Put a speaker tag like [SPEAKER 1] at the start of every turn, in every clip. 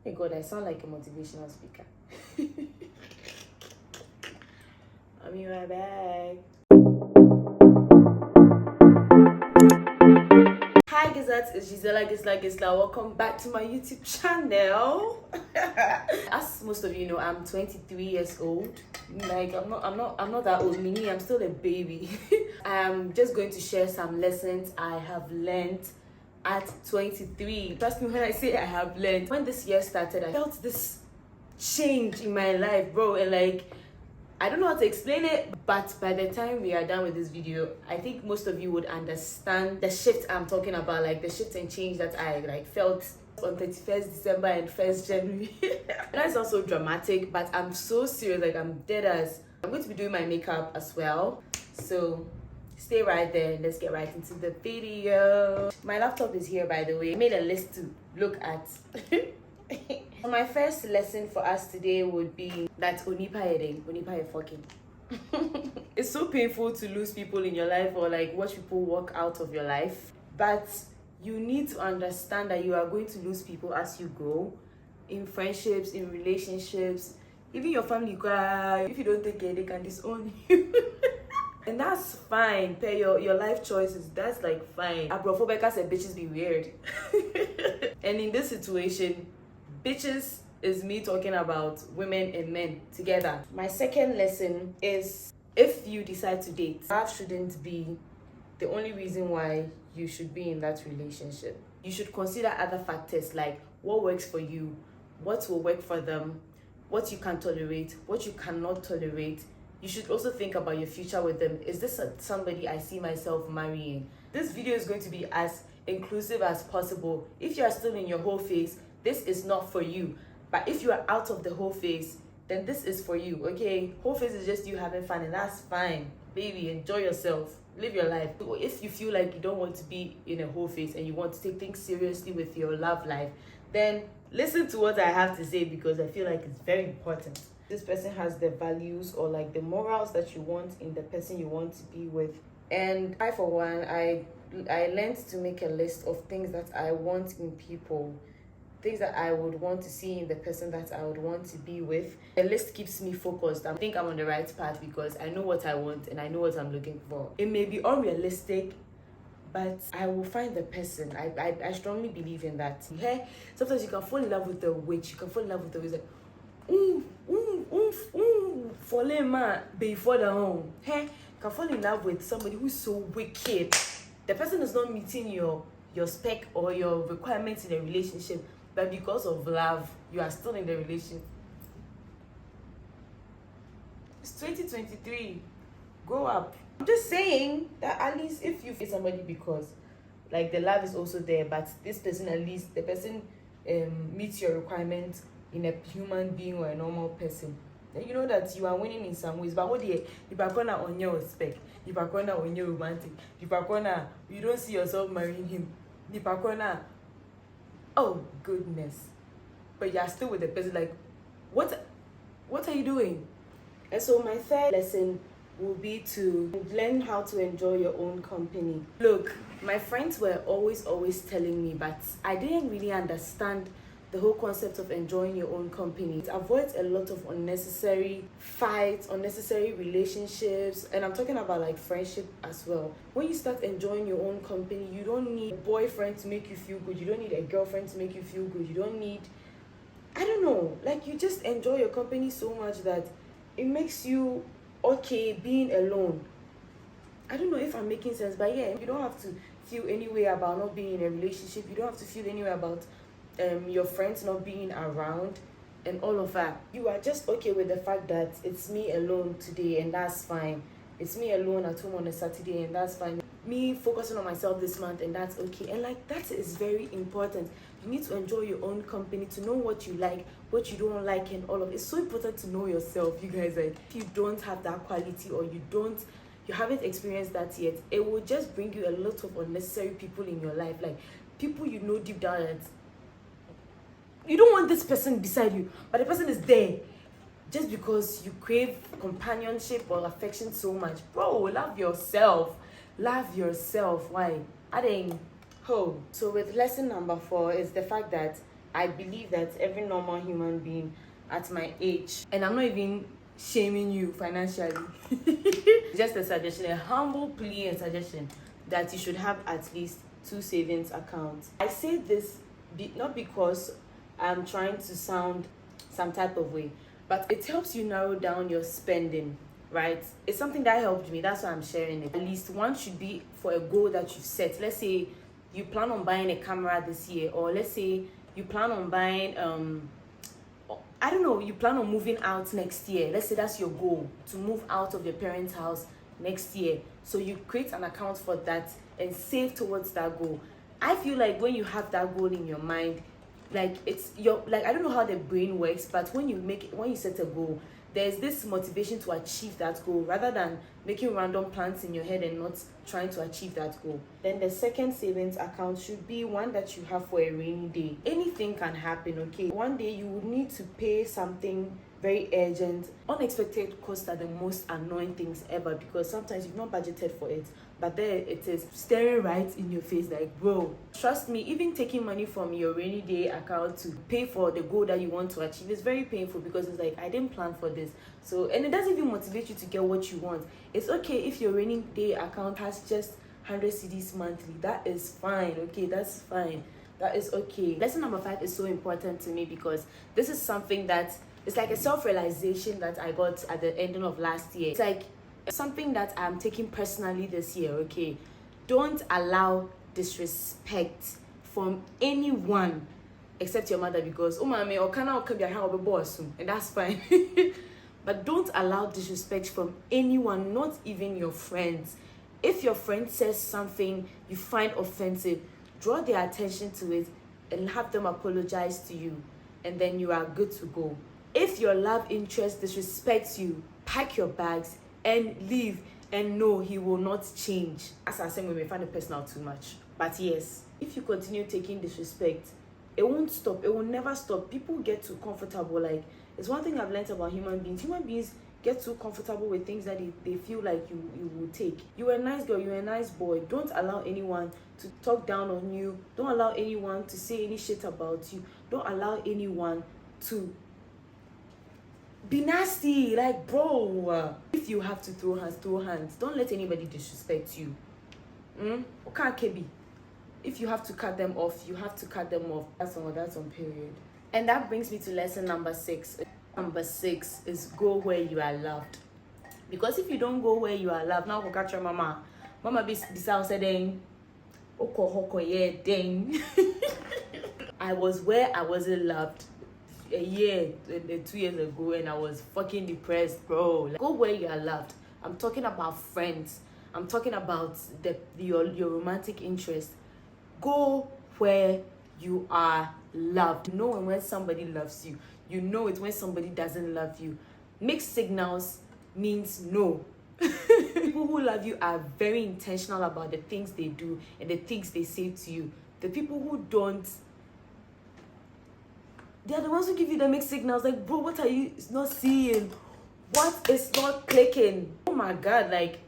[SPEAKER 1] my God, I sound like a motivational speaker. I'm in my bag. Hi Gizat, it's Gisela Gisla. Welcome back to my YouTube channel. As most of you know, I'm 23 years old. Like I'm not that old. Meaning I'm still a baby. I'm just going to share some lessons I have learned at 23. Trust me when I say I have learned. When this year started, I felt this change in my life, bro, and like I don't know how to explain it, but by the time we are done with this video, I think most of you would understand the shift I'm talking about, like the shift and change that I felt on 31st December and 1st January. That's also dramatic, but I'm so serious, like I'm dead as. I'm going to be doing my makeup as well, so stay right there and let's get right into the video. My laptop is here, by the way. I made a list to look at. My first lesson for us today would be that Onipa fucking. It's so painful to lose people in your life or like watch people walk out of your life, but you need to understand that you are going to lose people as you go, in friendships, in relationships, even your family. If you don't take care, they can disown you. And that's fine, per your life choices, that's like fine. Abrofobeka said bitches be weird. And in this situation, bitches is me talking about women and men together. My second lesson is, if you decide to date, love shouldn't be the only reason why you should be in that relationship. You should consider other factors like what works for you, what will work for them, what you can tolerate, what you cannot tolerate. You should also think about your future with them. Is this somebody I see myself marrying? This video is going to be as inclusive as possible. If you are still in your whole phase, this is not for you. But if you are out of the whole phase, then this is for you, okay? Whole phase is just you having fun, and that's fine. Baby, enjoy yourself. Live your life. If you feel like you don't want to be in a whole phase and you want to take things seriously with your love life, then listen to what I have to say, because I feel like it's very important. This person has the values or like the morals that you want in the person you want to be with. And I, for one, I learned to make a list of things that I want in people, things that I would want to see in the person that I would want to be with. The list keeps me focused. I think I'm on the right path because I know what I want and I know what I'm looking for. It may be unrealistic, but I will find the person. I strongly believe in that. Hey, sometimes you can fall in love with the witch. You can fall in love with the wizard. Fall man before the home. Hey, you can fall in love with somebody who's so wicked. The person is not meeting your spec or your requirements in a relationship, but because of love, you are still in the relationship. It's 2023. Grow up. I'm just saying that at least if you feel somebody because like the love is also there, but this person, at least the person meets your requirements in a human being or a normal person, then you know that you are winning in some ways. But what you are gonna on your spec, you are gonna on your romantic, you are gonna, you don't see yourself marrying him, you are gonna, oh goodness, but you are still with the person. Like what are you doing? And so my third lesson will be to learn how to enjoy your own company. Look, my friends were always telling me, but I didn't really understand the whole concept of enjoying your own company. It avoids a lot of unnecessary fights, unnecessary relationships, and I'm talking about like friendship as well. When you start enjoying your own company, you don't need a boyfriend to make you feel good. You don't need a girlfriend to make you feel good. You don't need, I don't know, like you just enjoy your company so much that it makes you okay being alone. I don't know if I'm making sense, but yeah, you don't have to feel any way about not being in a relationship. You don't have to feel any way about your friends not being around and all of that. You are just okay with the fact that it's me alone today and that's fine. It's me alone at home on a Saturday and that's fine. Me focusing on myself this month and that's okay. And like that is very important. You need to enjoy your own company, to know what you like, what you don't like, and all of it. It's so important to know yourself, you guys. Like if you don't have that quality or you haven't experienced that yet, it will just bring you a lot of unnecessary people in your life. Like people you know deep down that you don't want this person beside you, but the person is there just because you crave companionship or affection so much. Bro, love yourself. Love yourself. Why? I didn't. So with lesson number 4 is the fact that I believe that every normal human being at my age, and I'm not even shaming you financially, just a suggestion, a humble plea and suggestion, that you should have at least 2 savings accounts. I say this not because I'm trying to sound some type of way, but it helps you narrow down your spending, right? It's something that helped me, that's why I'm sharing it. At least one should be for a goal that you've set. Let's say you plan on buying a camera this year, or let's say you plan on buying I don't know, you plan on moving out next year. Let's say that's your goal, to move out of your parents' house next year. So you create an account for that and save towards that goal. I feel like when you have that goal in your mind, like it's your, like, I don't know how the brain works, but when you set a goal, there's this motivation to achieve that goal rather than making random plans in your head and not trying to achieve that goal. Then the second savings account should be one that you have for a rainy day. Anything can happen, okay? One day you will need to pay something very urgent. Unexpected costs are the most annoying things ever, because sometimes you've not budgeted for it, but there it is staring right in your face, like, bro, trust me, even taking money from your rainy day account to pay for the goal that you want to achieve is very painful, because it's like, I didn't plan for this. So, and it doesn't even motivate you to get what you want. It's okay if your rainy day account has just 100 cedis monthly. That is fine, okay? That's fine. That is okay. Lesson number 5 is so important to me, because this is something that it's like a self-realization that I got at the ending of last year. It's like something that I'm taking personally this year, okay? Don't allow disrespect from anyone except your mother, because and that's fine. But don't allow disrespect from anyone, not even your friends. If your friend says something you find offensive, draw their attention to it and have them apologize to you, and then you are good to go. If your love interest disrespects you, pack your bags and leave, and no, he will not change. As I said, we may find it personal too much. But yes, if you continue taking disrespect, it won't stop. It will never stop. People get too comfortable. Like, it's one thing I've learned about human beings. Human beings get too comfortable with things that they feel like you will take. You're a nice girl, you're a nice boy. Don't allow anyone to talk down on you. Don't allow anyone to say any shit about you. Don't allow anyone to be nasty. Like, bro, if you have to throw hands. Don't let anybody disrespect you. Okay, if you have to cut them off, you have to cut them off. That's on period. And that brings me to lesson number 6. Number 6 is go where you are loved. Because if you don't go where you are loved, now go catch your mama be sound saying oko yeah dang. I was where I wasn't loved a year, 2 years ago, and I was fucking depressed, bro. Like, go where you are loved. I'm talking about friends. I'm talking about your romantic interest. Go where you are loved. You know when somebody loves you. You know it when somebody doesn't love you. Mixed signals means no. People who love you are very intentional about the things they do and the things they say to you. The people who don't, they are the ones who give you the mixed signals. Like, bro, what are you not seeing? What is not clicking? Oh my God, like,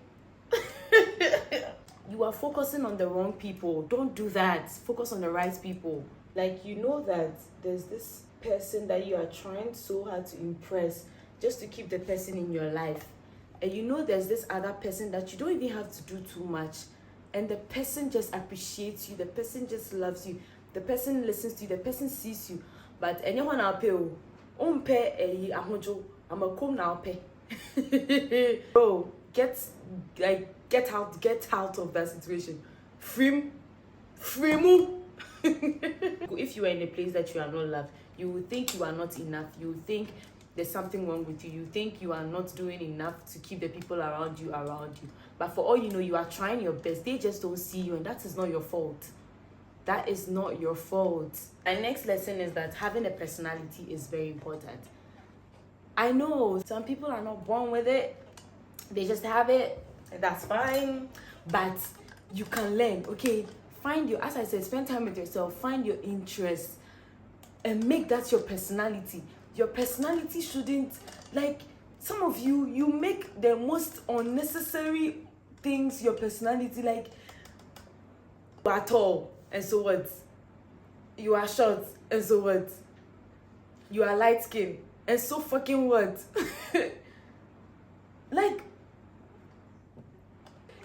[SPEAKER 1] you are focusing on the wrong people. Don't do that. Focus on the right people. Like, you know that there's this person that you are trying so hard to impress just to keep the person in your life. And you know there's this other person that you don't even have to do too much. And the person just appreciates you. The person just loves you. The person listens to you. The person sees you. But anyone I'll pay, I'm a come now pay. Bro, get out of that situation. Free move. If you are in a place that you are not loved, you will think you are not enough. You will think there's something wrong with you. You think you are not doing enough to keep the people around you. But for all you know, you are trying your best. They just don't see you, and that is not your fault. That is not your fault. And next lesson is that having a personality is very important. I know some people are not born with it. They just have it. That's fine. But you can learn, okay? Find your, as I said, spend time with yourself. Find your interests and make that your personality. Your personality shouldn't, like, some of you make the most unnecessary things your personality, like, at all. And so what? You are short, and so what? You are light skinned, and so fucking what? Like,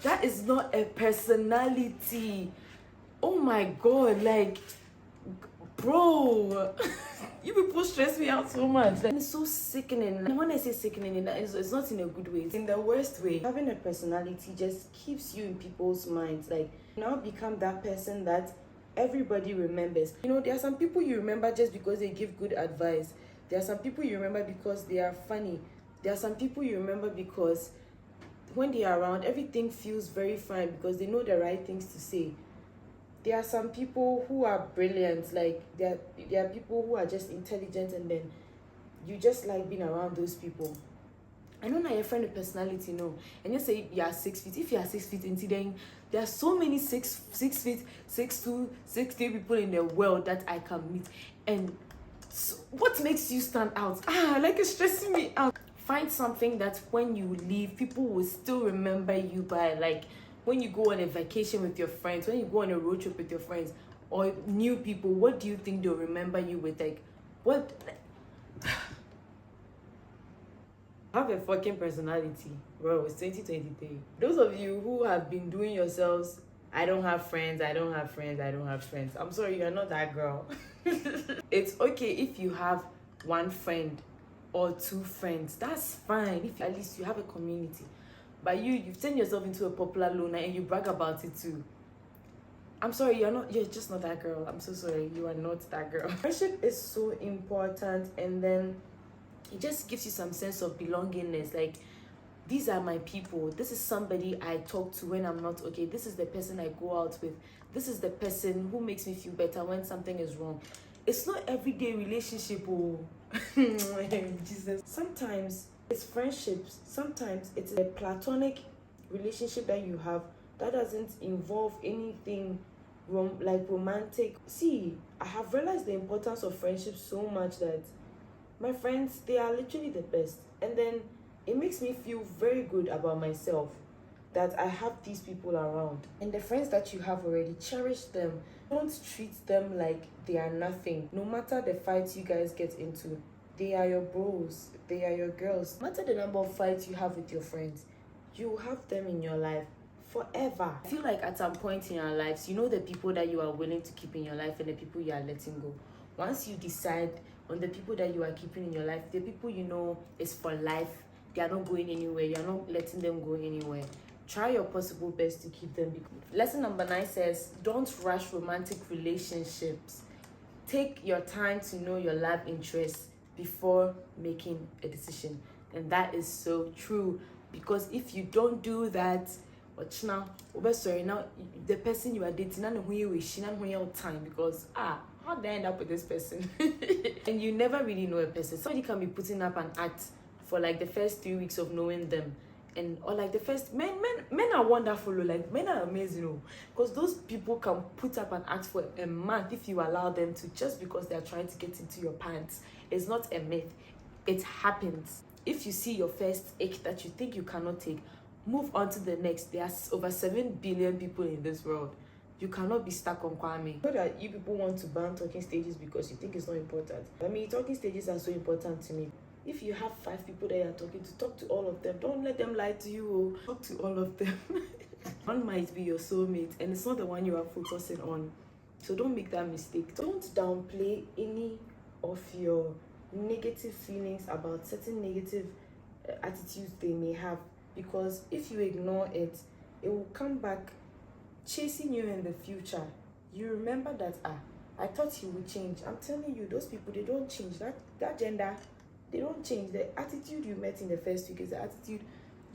[SPEAKER 1] that is not a personality. Oh my god, like, bro. You people stress me out so much. Like, it's so sickening. And when I say sickening, it's not in a good way. It's in the worst way. Having a personality just keeps you in people's minds. Like, you now become that person that everybody remembers. You know, there are some people you remember just because they give good advice. There are some people you remember because they are funny. There are some people you remember because when they are around, everything feels very fine because they know the right things to say. There are some people who are brilliant, like there are people who are just intelligent, and then you just like being around those people. I know now your friend with personality, no. And you say you are 6 feet. If you are 6 feet, then there are so many 6 feet, 6'2", 6'3" people in the world that I can meet. And so what makes you stand out? Like, it's stressing me out. Find something that when you leave, people will still remember you by, like, when you go on a vacation with your friends, when you go on a road trip with your friends, or new people, what do you think they'll remember you with? Like, what? Have a fucking personality, bro. It's 2023. Those of you who have been doing yourselves, I don't have friends, I don't have friends, I don't have friends. I'm sorry, you're not that girl. It's okay if you have one friend or two friends. That's fine. If at least you have a community. But you've turned yourself into a popular loner and you brag about it too. I'm sorry, you're just not that girl. I'm so sorry, you are not that girl. Friendship is so important, and then it just gives you some sense of belongingness. Like, these are my people. This is somebody I talk to when I'm not okay. This is the person I go out with. This is the person who makes me feel better when something is wrong. It's not everyday relationship. Oh, Jesus. Sometimes it's friendships. Sometimes it's a platonic relationship that you have that doesn't involve anything like romantic. See, I have realized the importance of friendship so much that my friends, they are literally the best. And then it makes me feel very good about myself that I have these people around. And the friends that you have already, cherish them. Don't treat them like they are nothing. No matter the fights you guys get into, they are your bros, they are your girls. No matter the number of fights you have with your friends, you have them in your life forever. I feel like at some point in your lives, you know the people that you are willing to keep in your life and the people you are letting go. Once you decide on the people that you are keeping in your life, the people you know is for life, they are not going anywhere, you're not letting them go anywhere. Try your possible best to keep them. Lesson number 9 says, don't rush romantic relationships. Take your time to know your love interests before making a decision. And that is so true, because if you don't do that, now the person you are dating, time, because how did I end up with this person? And you never really know a person. Somebody can be putting up an act for like the first 3 weeks of knowing them, and or like the first men are wonderful. Like, men are amazing, because those people can put up an act for a month if you allow them to, just because they are trying to get into your pants. It's not a myth, it happens. If you see your first ache that you think you cannot take, move on to the next. There are over 7 billion people in this world. You cannot be stuck on Kwame. I know that you people want to ban talking stages because you think it's not important. I mean, talking stages are so important to me. If you have 5 people that you're talking to, talk to all of them. Don't let them lie to you. Talk to all of them. One might be your soulmate, and it's not the one you are focusing on. So don't make that mistake. Don't downplay any of your negative feelings about certain negative attitudes they may have, because if you ignore it, it will come back chasing you in the future. You remember that, I thought he would change. I'm telling you, those people, they don't change. That gender, they don't change. The attitude you met in the first week is the attitude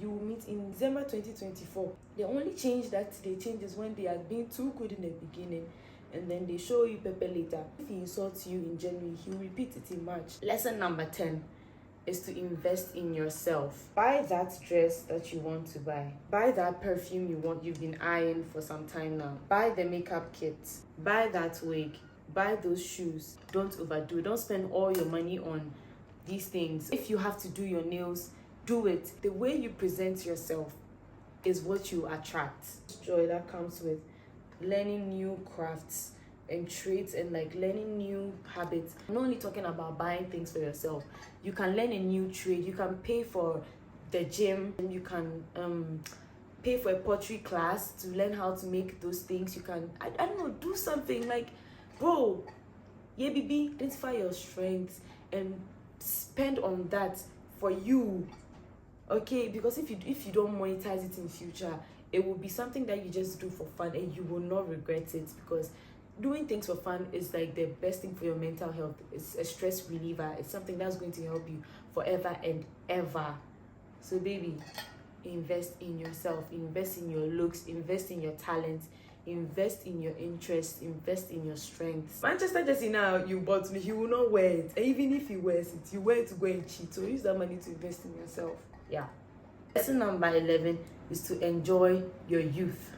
[SPEAKER 1] you will meet in December 2024. The only change that they change is when they are being too good in the beginning, and then they show you pepper later. If he insults you in January, he'll repeat it in March. Lesson number 10 is to invest in yourself. Buy that dress that you want to buy. Buy that perfume you've been eyeing for some time now. Buy the makeup kit. Buy that wig. Buy those shoes. Don't overdo it. Don't spend all your money on these things. If you have to do your nails, do it. The way you present yourself is what you attract. Joy that comes with learning new crafts, and traits and like learning new habits. I'm not only talking about buying things for yourself. You can learn a new trade. You can pay for the gym, and you can pay for a pottery class to learn how to make those things. You can I don't know, do something like, bro, yeah, baby, identify your strengths and spend on that for you. Okay, because if you don't monetize it in future, it will be something that you just do for fun and you will not regret it, because doing things for fun is like the best thing for your mental health. It's a stress reliever. It's something that's going to help you forever and ever. So baby, invest in yourself, invest in your looks, invest in your talents, invest in your interests, invest in your strengths. Manchester Jersey now you bought me, he will not wear it. And even if he wears it, you wear it to go and cheat. So use that money to invest in yourself. Yeah. Lesson number 11 is to enjoy your youth.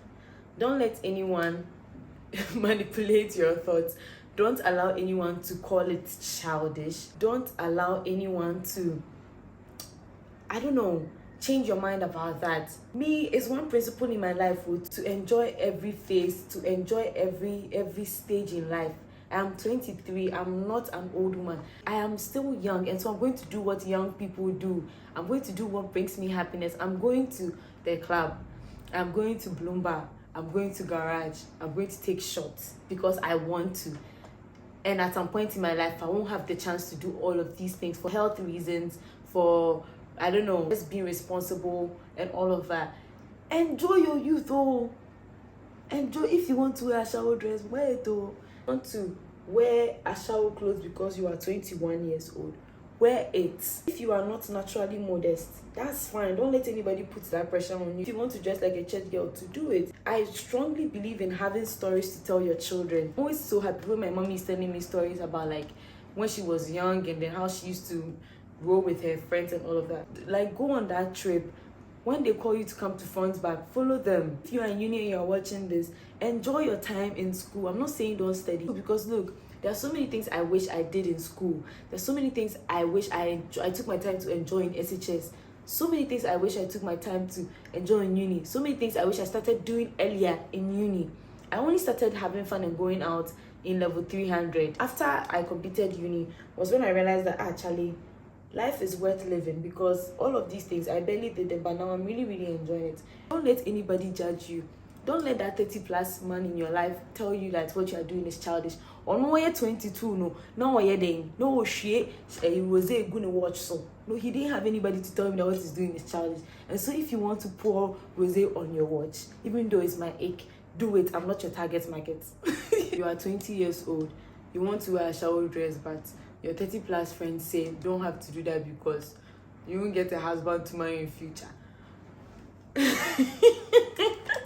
[SPEAKER 1] Don't let anyone manipulate your thoughts. Don't allow anyone to call it childish. Don't allow anyone to, I don't know, change your mind about that. Me, is one principle in my life to enjoy every phase, to enjoy every stage in life. I'm 23, I'm not an old woman. I am still young, and so I'm going to do what young people do. I'm going to do what brings me happiness. I'm going to the club. I'm going to Bloomberg. I'm going to garage. I'm going to take shots because I want to. And at some point in my life, I won't have the chance to do all of these things for health reasons, for, I don't know, just being responsible and all of that. Enjoy your youth, oh. Enjoy. If you want to wear a shower dress, wear it, oh. Want to wear a shower clothes because you are 21 years old, wear it. If you are not naturally modest, that's fine. Don't let anybody put that pressure on you. If you want to dress like a church girl, to do it. I strongly believe in having stories to tell your children. I'm always so happy when my mommy is telling me stories about like when she was young and then how she used to roll with her friends and all of that. Like, go on that trip. When they call you to come to front back, follow them. If you are in uni and you are watching this, enjoy your time in school. I'm not saying don't study, because look, there are so many things I wish I did in school. There's so many things I wish I took my time to enjoy in SHS. So many things I wish I took my time to enjoy in uni. So many things I wish I started doing earlier in uni. I only started having fun and going out in level 300. After I completed uni was when I realized that actually life is worth living, because all of these things I barely did them, but now I'm really enjoying it. Don't let anybody judge you. Don't let that 30+ man in your life tell you that what you are doing is childish. Or no, you're 22, no, you're doing no shit. He was a good watch, so no, he didn't have anybody to tell him that what he's doing is childish. And so if you want to pour rosé on your watch, even though it's my ache, do it. I'm not your target market. You are 20 years old. You want to wear a shower dress, but your 30+ friends say don't have to do that because you won't get a husband to marry in future.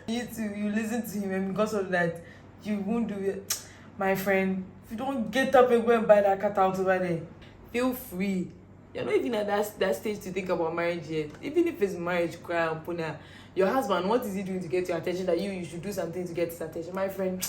[SPEAKER 1] You listen to him, and because of that, you won't do it. My friend, if you don't get up and go and buy that cat out over there, feel free. You're not even at that stage to think about marriage yet. Even if it's marriage, cry and puna. Your husband, what is he doing to get your attention that you should do something to get his attention? My friend,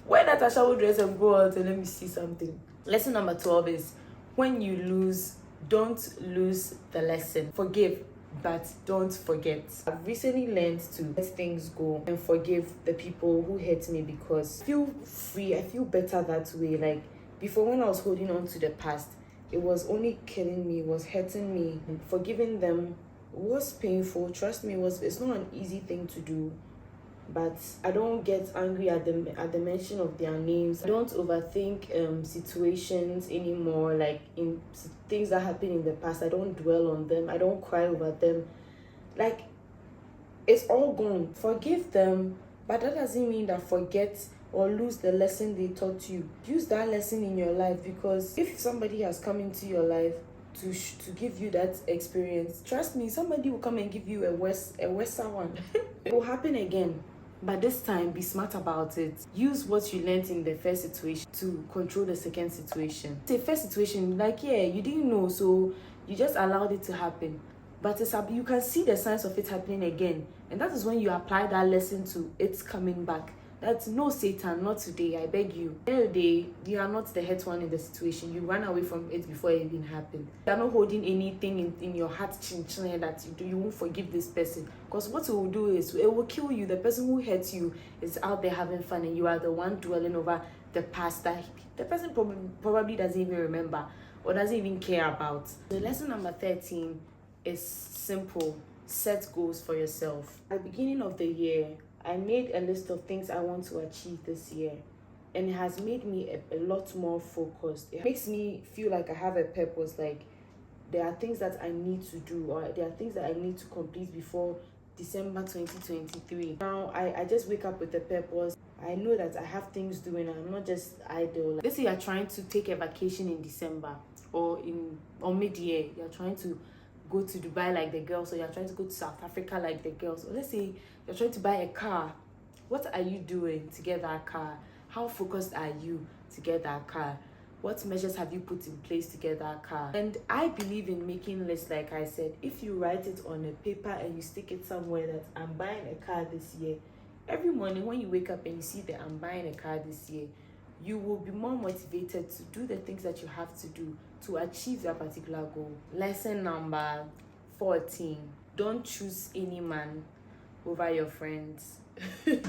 [SPEAKER 1] wear that shower dress and go out and let me see something. Lesson number 12 is, when you lose, don't lose the lesson. Forgive, but don't forget. I've recently learned to let things go and forgive the people who hurt me, because I feel free. I feel better that way. Like before, when I was holding on to the past, it was only killing me, it was hurting me. And forgiving them was painful. Trust me, it's not an easy thing to do. But I don't get angry at the mention of their names. I don't overthink situations anymore. Like in things that happened in the past, I don't dwell on them. I don't cry over them. Like, it's all gone. Forgive them, but that doesn't mean that forget or lose the lesson they taught you. Use that lesson in your life, because if somebody has come into your life to give you that experience, trust me, somebody will come and give you a worse one. It will happen again. But this time, be smart about it. Use what you learned in the first situation to control the second situation. The first situation, like, yeah, you didn't know, so you just allowed it to happen. But you can see the signs of it happening again. And that is when you apply that lesson to it coming back. That's no, Satan, not today, I beg you. At the end of the day, you are not the hurt one in the situation. You ran away from it before it even happened. You are not holding anything in your heart that you won't forgive this person. Because what it will do is, it will kill you. The person who hurt you is out there having fun, and you are the one dwelling over the past that the person probably doesn't even remember or doesn't even care about. The lesson number 13 is simple. Set goals for yourself. At the beginning of the year, I made a list of things I want to achieve this year, and it has made me a lot more focused. It makes me feel like I have a purpose, like there are things that I need to do, or there are things that I need to complete before December 2023. Now I just wake up with a purpose. I know that I have things doing and I'm not just idle. Like, let's say you're trying to take a vacation in December or mid-year, you're trying to go to Dubai like the girls, or you're trying to go to South Africa like the girls, or let's say you're trying to buy a car. What are you doing to get that car? How focused are you to get that car? What measures have you put in place to get that car? And I believe in making lists. Like I said, if you write it on a paper and you stick it somewhere that I'm buying a car this year, every morning when you wake up and you see that I'm buying a car this year, you will be more motivated to do the things that you have to do to achieve that particular goal. Lesson number 14. Don't choose any man over your friends.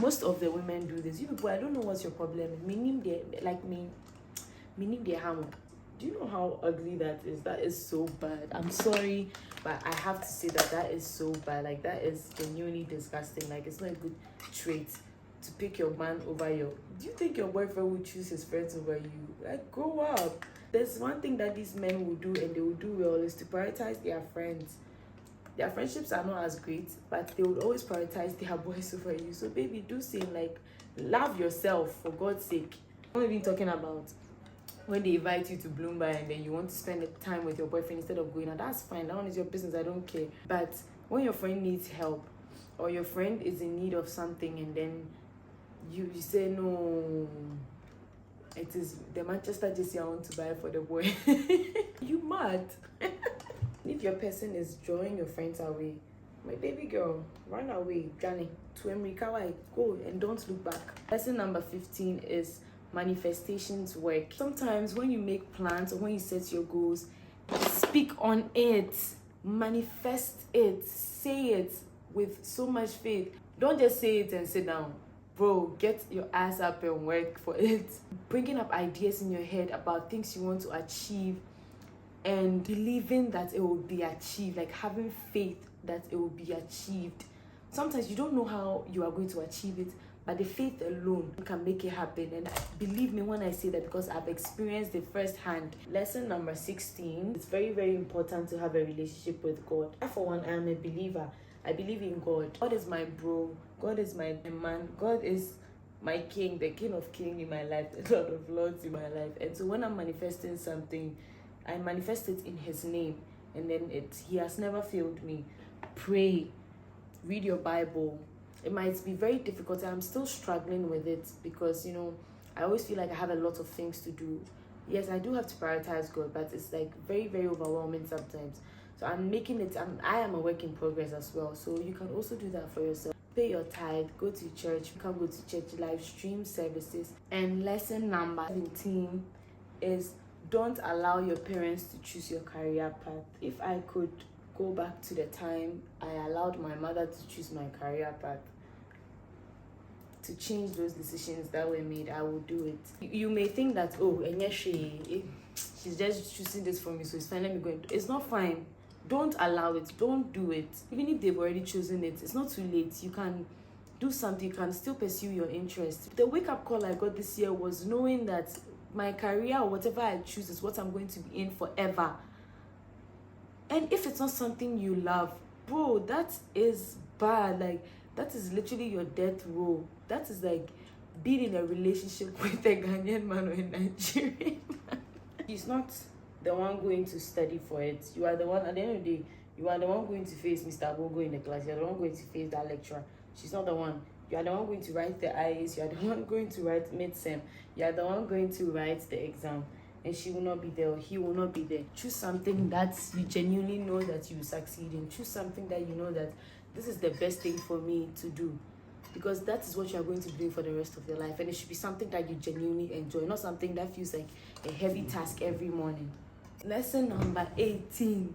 [SPEAKER 1] Most of the women do this. You people, I don't know what's your problem. Meaning their hammer. Do you know how ugly that is? That is so bad. I'm sorry, but I have to say that is so bad. Like, that is genuinely disgusting. Like, it's not a good trait to pick your man over your... Do you think your boyfriend would choose his friends over you? Like, grow up. There's one thing that these men will do, and they will do well, is to prioritize their friends. Their friendships are not as great, but they will always prioritize their boys over you. So baby, do same. Like, love yourself, for God's sake. I'm not even talking about when they invite you to Bloomberg and then you want to spend time with your boyfriend instead of going out. That's fine. That one is your business. I don't care. But when your friend needs help, or your friend is in need of something, and then you say, no, it is the Manchester jersey I want to buy for the boy. You mad? If your person is drawing your friends away, my baby girl, run away, Johnny, to Emrika, go and don't look back. Lesson number 15 is manifestations work. Sometimes when you make plans or when you set your goals, speak on it, manifest it, say it with so much faith. Don't just say it and sit down. Bro, get your ass up and work for it. Bringing up ideas in your head about things you want to achieve and believing that it will be achieved, like having faith that it will be achieved. Sometimes you don't know how you are going to achieve it, but the faith alone can make it happen. And believe me when I say that, because I've experienced it firsthand. Lesson number 16. It's very, very important to have a relationship with God. I, for one, I am a believer. I believe in God. God is my bro. God is my man. God is my king, the king of kings in my life, the lord of lords in my life. And so when I'm manifesting something, I manifest it in his name. And then he has never failed me. Pray. Read your Bible. It might be very difficult. I'm still struggling with it because, you know, I always feel like I have a lot of things to do. Yes, I do have to prioritize God, but it's like very, very overwhelming sometimes. So I'm making it, I am a work in progress as well. So you can also do that for yourself. Pay your tithe, go to church. You can go to church live stream services. And lesson number 17 is don't allow your parents to choose your career path. If I could go back to the time I allowed my mother to choose my career path, to change those decisions that were made, I will do it. You may think that, oh, and yes, she's just choosing this for me, so it's fine, let me go. It's not fine. Don't allow it. Don't do it. Even if they've already chosen it, it's not too late. You can do something. You can still pursue your interest. The wake-up call I got this year was knowing that my career or whatever I choose is what I'm going to be in forever. And if it's not something you love, bro, that is bad. Like, that is literally your death row. That is like being in a relationship with a Ghanaian man or a Nigerian man. He's not the one going to study for it. You are the one, at the end of the day, you are the one going to face Mr. Gogo in the class. You are the one going to face that lecturer. She's not the one. You are the one going to write the IAs. You are the one going to write mid-sem. You are the one going to write the exam. And she will not be there, or he will not be there. Choose something that you genuinely know that you will succeed in. Choose something that you know that this is the best thing for me to do. Because that is what you are going to do for the rest of your life. And it should be something that you genuinely enjoy, not something that feels like a heavy task every morning. Lesson number 18.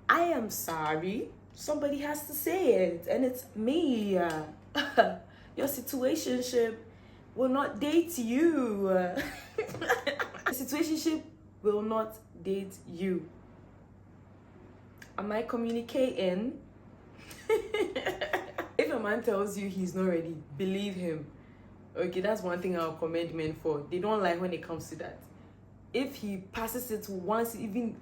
[SPEAKER 1] I am sorry. Somebody has to say it. And it's me. Your situationship will not date you. The situationship will not date you. Am I communicating? If a man tells you he's not ready, believe him. Okay, that's one thing I'll commend men for. They don't lie when it comes to that. If he passes it once, even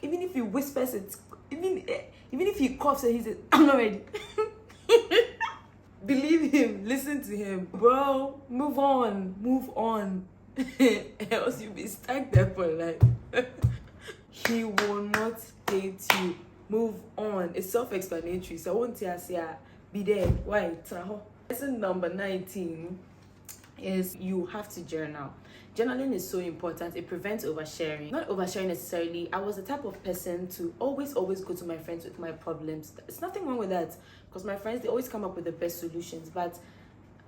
[SPEAKER 1] if he whispers it, even if he coughs and he says, I'm not ready. Believe him, listen to him. Bro, move on. Else you'll be stuck there for life. He will not date you. Move on. It's self-explanatory. So I won't say, be there. Why? Lesson number 19 is you have to journal. Journaling is so important. It prevents oversharing. Not oversharing necessarily. I was the type of person to always go to my friends with my problems. There's nothing wrong with that, because my friends, they always come up with the best solutions. But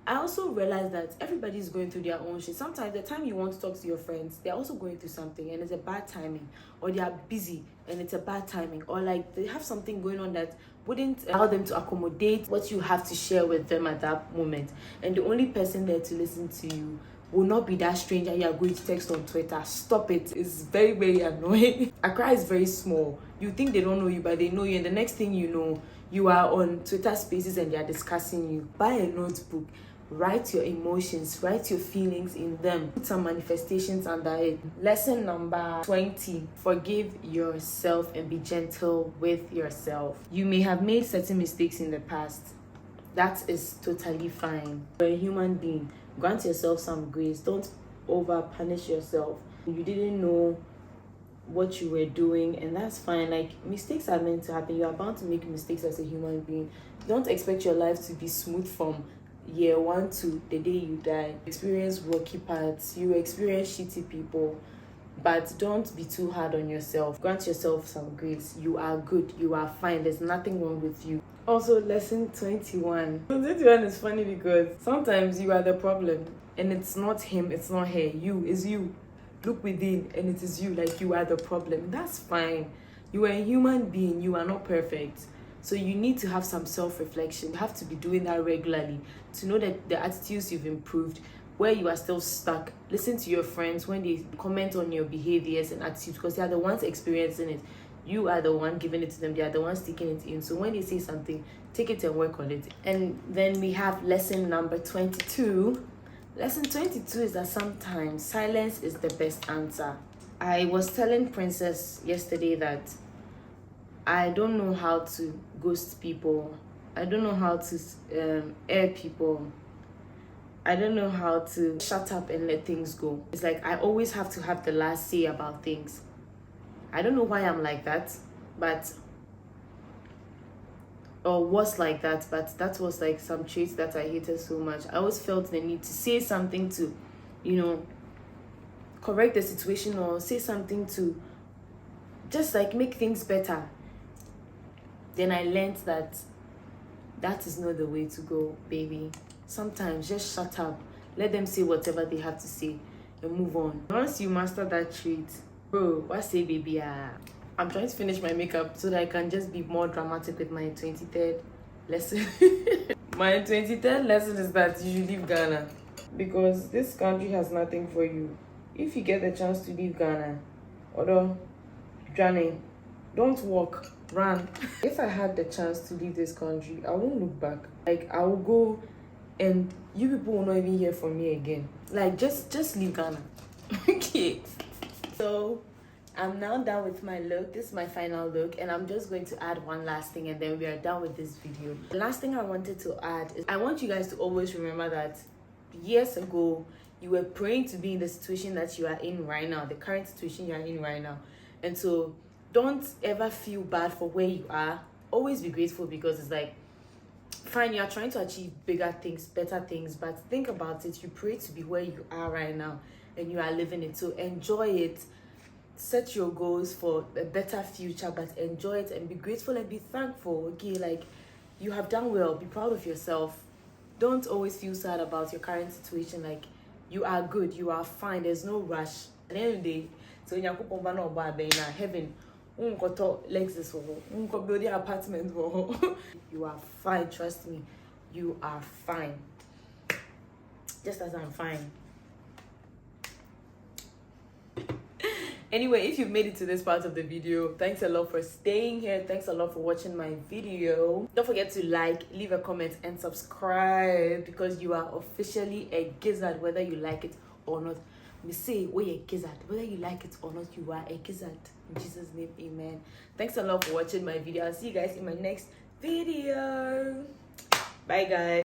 [SPEAKER 1] I also realized that everybody's going through their own shit. Sometimes the time you want to talk to your friends, they're also going through something and it's a bad timing, or they are busy and it's a bad timing, or like they have something going on that wouldn't allow them to accommodate what you have to share with them at that moment. And the only person there to listen to you will not be that stranger you are going to text on Twitter. Stop it. It's very, very annoying. Accra is very small. You think they don't know you, but they know you, and the next thing you know, you are on Twitter Spaces and they are discussing you. Buy a notebook. Write your emotions, write your feelings in them. Put some manifestations under it. Lesson number 20. Forgive yourself and be gentle with yourself. You may have made certain mistakes in the past. That is totally fine. You're a human being. Grant yourself some grace. Don't over punish yourself. You didn't know what you were doing, and that's fine. Like, mistakes are meant to happen. You are bound to make mistakes as a human being. Don't expect your life to be smooth from year 1 to the day you die. Experience rocky parts, you experience shitty people, but don't be too hard on yourself. Grant yourself some grace. You are good, you are fine, there's nothing wrong with you. Also, lesson 21. 21 is funny because sometimes you are the problem, and it's not him, it's not her. You is you. Look within, and it is you. Like, you are the problem. That's fine. You are a human being, you are not perfect. So you need to have some self-reflection. You have to be doing that regularly to know that the attitudes you've improved, where you are still stuck. Listen to your friends when they comment on your behaviors and attitudes, because they are the ones experiencing it. You are the one giving it to them. They are the ones taking it in. So when they say something, take it and work on it. And then we have lesson number 22. Lesson 22 is that sometimes silence is the best answer. I was telling Princess yesterday that I don't know how to ghost people. I don't know how to air people. I don't know how to shut up and let things go. It's like I always have to have the last say about things. I don't know why I'm like that, or was like that, but that was like some traits that I hated so much. I always felt the need to say something to, correct the situation, or say something to just like make things better. Then I learned that that is not the way to go, baby. Sometimes just shut up, let them say whatever they have to say, and move on. Once you master that trait, bro, what say, baby? I'm trying to finish my makeup so that I can just be more dramatic with my 23rd lesson. My 23rd lesson is that you should leave Ghana, because this country has nothing for you. If you get the chance to leave Ghana, although Johnny, don't walk, run. If I had the chance to leave this country, I won't look back. Like, I will go and you people will not even hear from me again. Like, just leave Ghana. Okay. So I'm now done with my look. This is my final look, and I'm just going to add one last thing and then we are done with this video. The last thing I wanted to add is I want you guys to always remember that years ago you were praying to be in the situation that you are in right now, the current situation you are in right now. And so don't ever feel bad for where you are. Always be grateful, because it's like, fine, you are trying to achieve bigger things, better things, but think about it. You pray to be where you are right now and you are living it. So enjoy it. Set your goals for a better future, but enjoy it and be grateful and be thankful. Okay, like, you have done well. Be proud of yourself. Don't always feel sad about your current situation. Like, you are good, you are fine, there's no rush. At the end of the day, so in your heaven, Lexus or building apartment. You are fine, trust me. You are fine. just as I'm fine. Anyway, if you've made it to this part of the video, thanks a lot for staying here. Thanks a lot for watching my video. Don't forget to like, leave a comment, and subscribe, because you are officially a gizzard, whether you like it or not. We say we're a gizzard, whether you like it or not, you are a gizzard. In Jesus' name, amen. Thanks a lot for watching my video. I'll see you guys in my next video. Bye, guys.